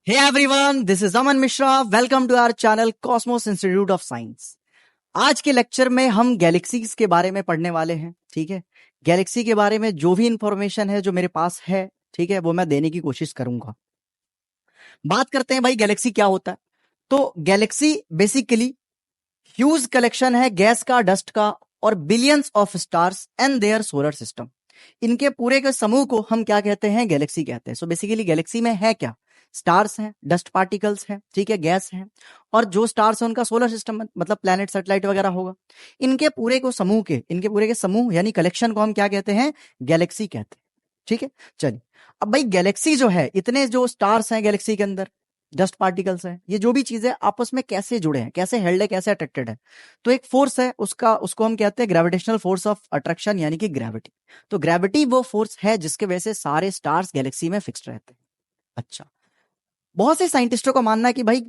Hey everyone, this is Aman Mishra. Welcome to our channel Cosmos Institute of Science. आज के lecture में हम galaxies के बारे में पढ़ने वाले हैं. ठीक है, गैलेक्सी के बारे में जो भी इंफॉर्मेशन है जो मेरे पास है, ठीक है, वो मैं देने की कोशिश करूंगा. बात करते हैं भाई गैलेक्सी क्या होता है. तो गैलेक्सी बेसिकली ह्यूज कलेक्शन है गैस का, डस्ट का और billions of stars and their solar system. इनके पूरे के समूह को हम क्या कहते हैं? गैलेक्सी कहते हैं. सो बेसिकली गैलेक्सी में है क्या? स्टार्स हैं, डस्ट पार्टिकल्स हैं, ठीक है, गैस हैं, और जो स्टार्स हैं उनका सोलर सिस्टम मतलब प्लैनेट, सैटेलाइट वगैरह होगा. इनके पूरे के समूह यानी कलेक्शन को हम क्या कहते हैं? गैलेक्सी कहते हैं. ठीक है, चलिए. अब भाई गैलेक्सी जो है, इतने जो स्टार्स हैं गैलेक्सी के अंदर, डस्ट पार्टिकल्स हैं, ये जो भी चीजें आपस में कैसे जुड़े हैं, कैसे हेल्ड है, कैसे अट्रैक्टेड है. तो एक फोर्स है उसको हम कहते हैं ग्रेविटेशनल फोर्स ऑफ अट्रैक्शन यानी कि ग्रेविटी. तो ग्रेविटी वो फोर्स है जिसके वजह से सारे स्टार्स गैलेक्सी में फिक्स्ड रहते हैं. अच्छा, बहुत से साइंटिस्टों का मानना है कि भाई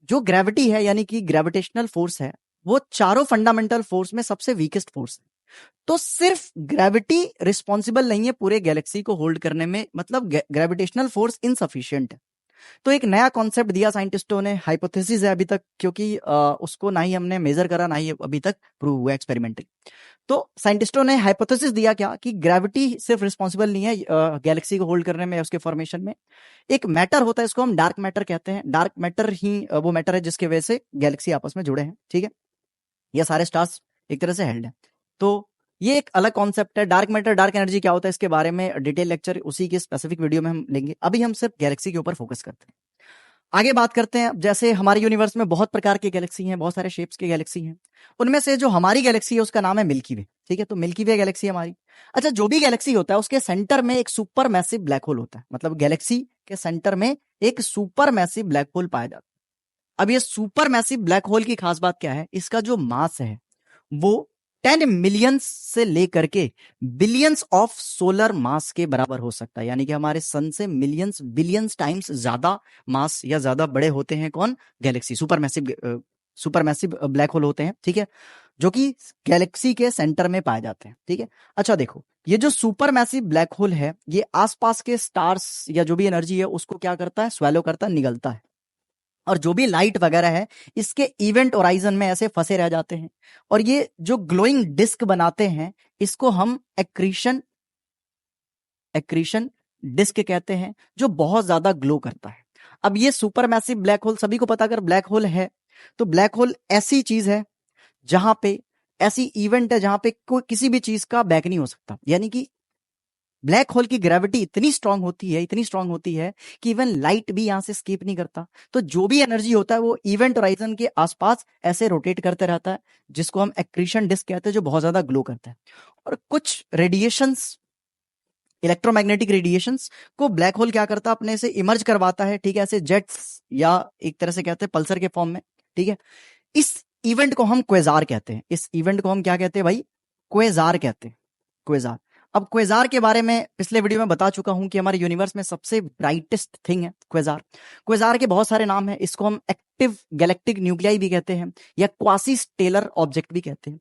जो ग्रेविटी है यानी कि ग्रेविटेशनल फोर्स है, वो चारों फंडामेंटल फोर्स में सबसे वीकेस्ट फोर्स है. तो सिर्फ ग्रेविटी रिस्पॉन्सिबल नहीं है पूरे गैलेक्सी को होल्ड करने में, मतलब ग्रेविटेशनल फोर्स इनसफिशिएंट है. तो एक नया कॉन्सेप्ट दिया साइंटिस्टों ने, हाइपोथेसिस है अभी तक, क्योंकि उसको ना ही हमने मेजर करा ना ही अभी तक प्रूव हुआ एक्सपेरिमेंटली. तो साइंटिस्टों ने हाइपोथेसिस दिया क्या कि ग्रेविटी सिर्फ रिस्पॉन्सिबल नहीं है गैलेक्सी को होल्ड करने में, उसके फॉर्मेशन में. एक मैटर होता है, इसको हम डार्क मैटर कहते हैं. डार्क मैटर ही वो मैटर है जिसके वजह से गैलेक्सी आपस में जुड़े हैं. ठीक है, ये सारे स्टार्स एक तरह से हेल्ड है. तो ये एक अलग कॉन्सेप्ट है. डार्क मैटर, डार्क एनर्जी क्या होता है, इसके बारे में डिटेल लेक्चर उसी के स्पेसिफिक वीडियो में हम लेंगे. अभी हम सिर्फ गैलेक्सी के ऊपर फोकस करते हैं. आगे बात करते हैं. जैसे हमारे यूनिवर्स में बहुत प्रकार के गैलेक्सी हैं, बहुत सारे शेप्स के गैलेक्सी हैं. उनमें से जो हमारी गैलेक्सी है उसका नाम है मिल्की वे. ठीक है, तो मिल्की वे गैलेक्सी हमारी. अच्छा, जो भी गैलेक्सी होता है उसके सेंटर में एक सुपर मैसिव ब्लैक होल होता है. मतलब गैलेक्सी के सेंटर में एक सुपर मैसिव ब्लैक होल पाया जाता है. अब ये सुपर मैसिव ब्लैक होल की खास बात क्या है? इसका जो मास है वो 10 मिलियंस से लेकर के बिलियंस ऑफ सोलर मास के बराबर हो सकता है. यानी कि हमारे सन से मिलियंस बिलियंस टाइम्स ज्यादा मास या ज्यादा बड़े होते हैं कौन? Galaxy. Super massive black hole होते हैं. ठीक है, जो कि गैलेक्सी के सेंटर में पाए जाते हैं. ठीक है, अच्छा देखो, ये जो सुपर मैसिव ब्लैक होल है ये आसपास के स्टार्स या जो भी एनर्जी है उसको क्या करता है? स्वेलो करता है, निगलता है. और जो भी लाइट वगैरह है इसके इवेंट होराइजन में ऐसे फंसे रह जाते हैं. और ये जो ग्लोइंग डिस्क बनाते हैं इसको हम एक्रीशन डिस्क कहते हैं, जो बहुत ज्यादा ग्लो करता है. अब ये सुपर मैसिव ब्लैक होल, सभी को पता, अगर ब्लैक होल है तो ब्लैक होल ऐसी चीज है जहां पे, ऐसी इवेंट है जहां पे कोई किसी भी चीज का बैक नहीं हो सकता. यानी कि ब्लैक होल की ग्रेविटी इतनी स्ट्रांग होती है कि इवन लाइट भी यहां से स्केप नहीं करता. तो जो भी एनर्जी होता है वो इवेंट होराइजन के आसपास ऐसे रोटेट करते रहता है, जिसको हम एक्रीशन डिस्क कहते हैं, जो बहुत ज्यादा ग्लो करता है. और कुछ रेडिएशंस, इलेक्ट्रोमैग्नेटिक रेडिएशंस को ब्लैक होल क्या करता है? अपने से इमर्ज करवाता है. ठीक है, ऐसे जेट्स या एक तरह से कहते हैं पल्सर के फॉर्म में. ठीक है, इस इवेंट को हम क्वेजार कहते हैं. इस इवेंट को हम क्या कहते हैं भाई? क्वेजार कहते हैं. क्वेजार. अब क्वेजार के बारे में पिछले वीडियो में बता चुका हूं कि हमारे यूनिवर्स में सबसे ब्राइटेस्ट थिंग है क्वेजार. क्वेजार के बहुत सारे नाम हैं. इसको हम एक्टिव गैलेक्टिक न्यूक्लियाई भी कहते हैं या क्वासी स्टेलर ऑब्जेक्ट भी कहते हैं.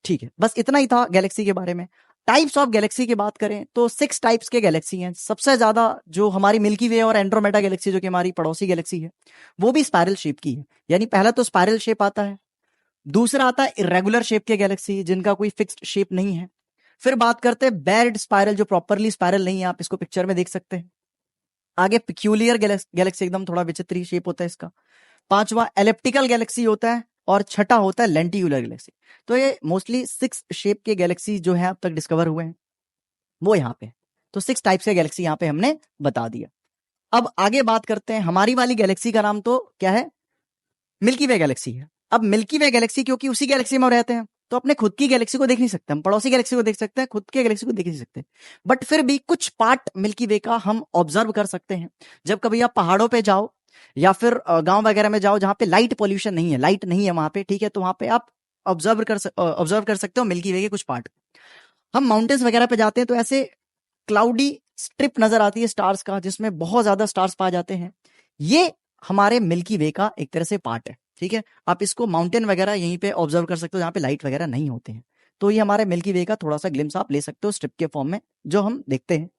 ठीक है, बस इतना ही था गैलेक्सी के बारे में. टाइप्स ऑफ गैलेक्सी की बात करें तो 6 टाइप्स के गैलेक्सी हैं. सबसे ज्यादा जो हमारी मिल्की वे और एंड्रोमेडा गैलेक्सी जो कि हमारी पड़ोसी गैलेक्सी है, वो भी स्पाइरल शेप की है. यानी पहला तो स्पाइरल शेप आता है, दूसरा आता है इरेगुलर शेप के गैलेक्सी जिनका कोई फिक्स्ड शेप नहीं है. फिर बात करते हैं बेयर्ड स्पाइरल, जो प्रॉपरली स्पाइरल नहीं है. आप इसको पिक्चर में देख सकते हैं. आगे पिक्यूलियर गैलेक्सी, एकदम थोड़ा विचित्र शेप होता है इसका. पांचवा एलिप्टिकल गैलेक्सी होता है और छठा होता है लेंटिकुलर गैलेक्सी. तो ये मोस्टली 6 शेप के गैलेक्सी जो है अब तक डिस्कवर हुए हैं वो यहाँ पे. तो 6 टाइप्स के गैलेक्सी यहाँ पे हमने बता दिया. अब आगे बात करते हैं. हमारी वाली गैलेक्सी का नाम तो क्या है? मिल्की वे गैलेक्सी है. अब मिल्की वे गैलेक्सी, क्योंकि उसी गैलेक्सी में रहते हैं, तो अपने खुद की गैलेक्सी को देख नहीं सकते. हम पड़ोसी गैलेक्सी को देख सकते हैं, खुद के गैलेक्सी को देख नहीं सकते. बट फिर भी कुछ पार्ट मिल्की वे का हम ऑब्जर्व कर सकते हैं. जब कभी आप पहाड़ों पे जाओ या फिर गांव वगैरह में जाओ जहां पे लाइट पोल्यूशन नहीं है, लाइट नहीं है वहां पे, ठीक है, तो वहां पे आप ऑब्जर्व कर सकते हो मिल्की वे के कुछ पार्ट. हम माउंटेन्स वगैरह पे जाते हैं तो ऐसे क्लाउडी स्ट्रिप नजर आती है स्टार्स का, जिसमें बहुत ज्यादा स्टार्स पाए जाते हैं. ये हमारे मिल्की वे का एक तरह से पार्ट है. ठीक है, आप इसको माउंटेन वगैरह यहीं पे ऑब्जर्व कर सकते हो जहां पे लाइट वगैरह नहीं होते हैं. तो ये हमारे मिल्की वे का थोड़ा सा ग्लिम्स आप ले सकते हो स्ट्रिप के फॉर्म में, जो हम देखते हैं.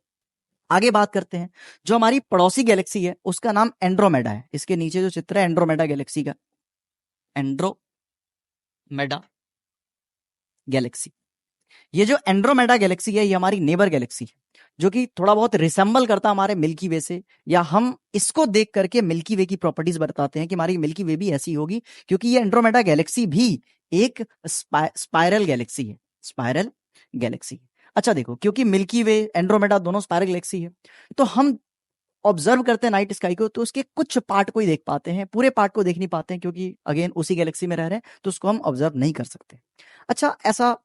आगे बात करते हैं, जो हमारी पड़ोसी गैलेक्सी है उसका नाम एंड्रोमेडा है। इसके नीचे जो चित्र है एंड्रोमेडा गैलेक्सी का, एंड्रोमेडा गैलेक्सी। ये जो एंड्रोमेडा गैलेक्सी है ये हमारी नेबर गैलेक्सी है, जो कि थोड़ा बहुत रिसेंबल करता हमारे मिल्की वे से, या हम इसको देख करके मिल्की वे की प्रॉपर्टीज बताते हैं कि हमारी मिल्की वे भी ऐसी होगी, क्योंकि ये एंड्रोमेडा गैलेक्सी भी एक स्पाइरल गैलेक्सी है, स्पाइरल गैलेक्सी। अच्छा देखो, क्योंकि मिल्की वे एंड्रोमेडा दोनों स्पाइरल गैलेक्सी है, तो हम ऑब्जर्व करते हैं नाइट स्काई को तो उसके कुछ पार्ट को ही देख पाते हैं, पूरे पार्ट को देख नहीं पाते हैं, क्योंकि अगेन उसी गैलेक्सी में रह रहे हैं तो उसको हम ऑब्जर्व नहीं कर सकते। अच्छा, ऐसा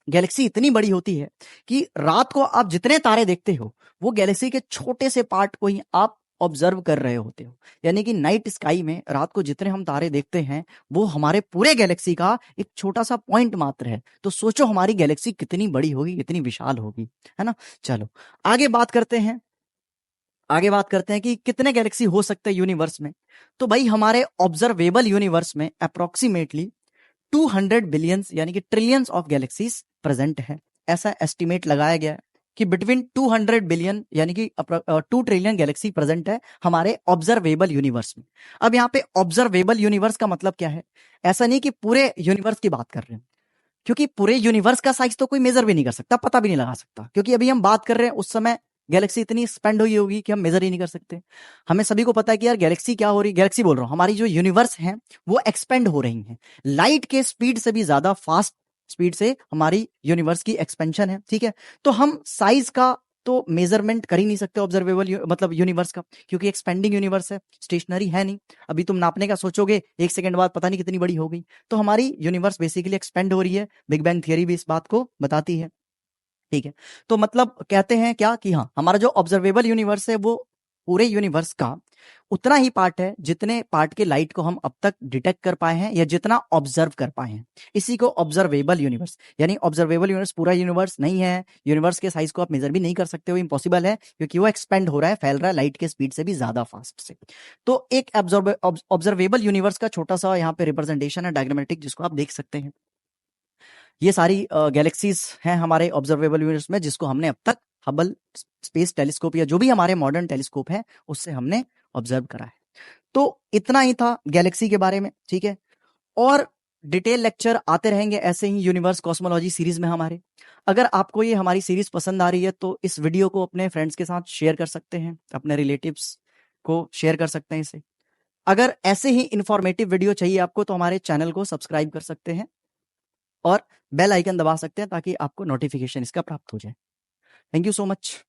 गैलेक्सी इतनी बड़ी होती है कि रात को आप जितने तारे देखते हो वो गैलेक्सी के छोटे से पार्ट को ही आप ऑब्जर्व कर रहे होते हो। यानी कि नाइट स्काई में रात को जितने हम तारे देखते हैं वो हमारे पूरे गैलेक्सी का एक छोटा सा पॉइंट मात्र है। तो सोचो हमारी गैलेक्सी कितनी बड़ी होगी, कितनी विशाल होगी, है ना। चलो आगे बात करते हैं, कि कितने गैलेक्सी हो सकते हैं यूनिवर्स में। तो भाई हमारे ऑब्जर्वेबल यूनिवर्स में अप्रोक्सीमेटली 200 बिलियंस यानी कि ट्रिलियंस ऑफ गैलेक्सीज प्रेजेंट है। ऐसा एस्टिमेट लगाया गया है कि बिटवीन 200 बिलियन यानी कि 2 ट्रिलियन गैलेक्सी प्रेजेंट है हमारे ऑब्जर्वेबल यूनिवर्स में। अब यहाँ पे ऑब्जर्वेबल यूनिवर्स का मतलब क्या है? ऐसा नहीं कि पूरे यूनिवर्स की बात कर रहे हैं, क्योंकि पूरे यूनिवर्स का साइज तो कोई मेजर भी नहीं कर सकता, पता भी नहीं लगा सकता, क्योंकि अभी हम बात कर रहे हैं उस समय गैलेक्सी इतनी एक्सपेंड हुई होगी कि हम मेजर ही नहीं कर सकते। हमें सभी को पता है कि यार गैलेक्सी क्या हो रही, गैलेक्सी बोल रहा हूं, हमारी जो यूनिवर्स है वो एक्सपेंड हो रही है, लाइट के स्पीड से भी ज्यादा फास्ट स्पीड से हमारी यूनिवर्स की एक्सपेंशन है, ठीक है। तो हम साइज का तो मेजरमेंट कर ही नहीं सकते ऑब्जर्वेबल मतलब यूनिवर्स का, क्योंकि एक्सपेंडिंग यूनिवर्स है, स्टेशनरी है नहीं। अभी तुम नापने का सोचोगे 1 सेकंड बाद पता नहीं कितनी बड़ी हो गई। तो हमारी यूनिवर्स बेसिकली एक्सपेंड हो रही है, बिग बैंग थियरी भी इस बात को बताती है, ठीक है। तो मतलब कहते हैं क्या कि हाँ, हमारा जो ऑब्जर्वेबल यूनिवर्स है वो पूरे यूनिवर्स का उतना ही पार्ट है जितने पार्ट के लाइट को हम अब तक डिटेक्ट कर पाए हैं या जितना ऑब्जर्व कर पाए हैं। इसी को ऑब्जर्वेबल यूनिवर्स, यानी ऑब्जर्वेबल यूनिवर्स पूरा यूनिवर्स नहीं है, यूनिवर्स के साइज को आप मेजर भी नहीं कर सकते हो, इम्पॉसिबल है, क्योंकि वो एक्सपेंड हो रहा है, फैल रहा है लाइट के स्पीड से भी ज्यादा फास्ट से। तो एक ऑब्जर्वेबल यूनिवर्स का छोटा सा यहाँ पे रिप्रेजेंटेशन है डायग्रामेटिक, जिसको आप देख सकते हैं। ये सारी गैलेक्सीज हैं हमारे ऑब्जर्वेबल यूनिवर्स में, जिसको हमने अब तक हबल स्पेस टेलीस्कोप या जो भी हमारे मॉडर्न टेलीस्कोप है उससे हमने ऑब्जर्व करा है। तो इतना ही था गैलेक्सी के बारे में, ठीक है। और डिटेल लेक्चर आते रहेंगे ऐसे ही यूनिवर्स कॉस्मोलॉजी सीरीज में हमारे। अगर आपको ये हमारी सीरीज पसंद आ रही है तो इस वीडियो को अपने फ्रेंड्स के साथ शेयर कर सकते हैं, अपने रिलेटिव्स को शेयर कर सकते हैं इसे। अगर ऐसे ही इंफॉर्मेटिव वीडियो चाहिए आपको तो हमारे चैनल को सब्सक्राइब कर सकते हैं और बेल आइकन दबा सकते हैं ताकि आपको नोटिफिकेशन इसका प्राप्त हो जाए। Thank you so much.